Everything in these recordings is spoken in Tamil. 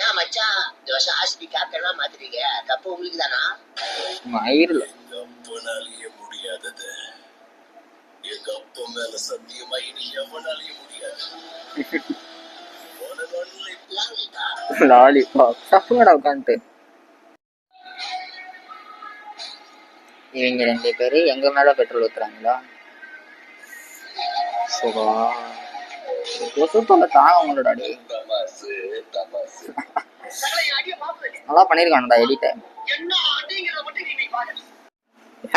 நான் மச்சான் இந்த வருஷம் ஆர்சிபி கேப்டனா மாத்திட்டீங்க, கப்பு உங்களுக்கு தானா? மயிரில் எங்க அப்பனாலேயே முடியாதது எங்க அப்பா மேல சத்தியமா இனி எவனாலேயே முடியாது. லாலிபாப் சப்புங்கடா உட்காந்துட்டு. இவங்க 2 பேரு எங்க மேல பெட்ரோல் ஊத்துறாங்களா? சுபா தாங்க முடியலடாடி. நல்லா பண்ணிருக்கானுடா எடிட்ட.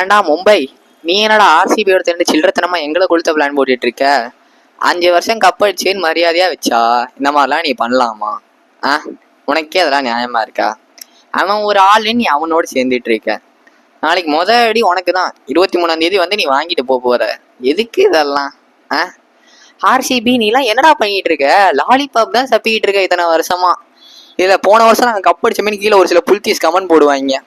ஏண்டா மும்பை, நீ என்னடா ஆர்சிபியோட தெரிஞ்சு சில்லறத்தனமா எங்களை கொளுத்த பிளான் போட்டுட்டு இருக்க? 5 வருஷம் கப் அடிச்சேன்னு மரியாதையா வச்சா இந்த மாதிரிலாம் நீ பண்ணலாமா? உனக்கே அதெல்லாம் நியாயமா இருக்கா? அவன் ஒரு ஆளுன்னு நீ அவனோடு சேர்ந்துட்டு இருக்க. நாளைக்கு அடி உனக்கு தான். 23ஆம் தேதி வந்து நீ வாங்கிட்டு போற. எதுக்கு இதெல்லாம்? ஆர்சிபி நீலாம் என்னடா பண்ணிட்டு இருக்க? லாலிபாப் தான் சப்பிக்கிட்டு இருக்க இத்தனை வருஷமா. இதுல போன வருஷம் நாங்கள் கப் அடிச்சோமே கீழே ஒரு சில புல்தீஸ் கமெண்ட் போடுவாங்க.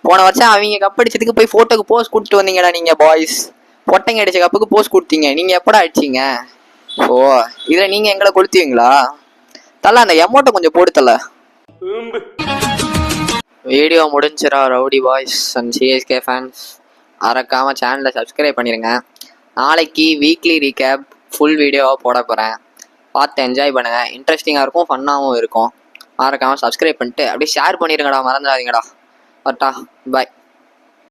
போன வருஷம் அவங்க கப் அடிச்சதுக்கு போய் போட்டோக்கு போஸ்ட் கொடுத்துட்டு வந்தீங்கடா நீங்க பாய்ஸ். பொட்டைங்க அடிச்ச கப்புக்கு போஸ்ட் கொடுத்தீங்க. நீங்க எப்படா அடிச்சீங்க? ஓ, இதுல நீங்க எங்களை கொளுத்துவீங்களா? தல அந்த எமௌண்ட்டை கொஞ்சம் போடுத்தல. வீடியோ முடிஞ்சிடா rowdy boys and CSK fans. மறக்காம சேனலை சப்ஸ்கிரைப் பண்ணிடுங்க. நாளைக்கு வீக்லி ரீகேப் ஃபுல் வீடியோவாக போட போகிறேன். பார்த்து என்ஜாய் பண்ணுங்கள். இன்ட்ரெஸ்டிங்காக இருக்கும், ஃபன்னாகவும் இருக்கும். மறக்காமல் சப்ஸ்கிரைப் பண்ணிட்டு அப்படியே ஷேர் பண்ணிடுங்கடா, மறந்துடாதீங்கடா. பட்டா பாய்.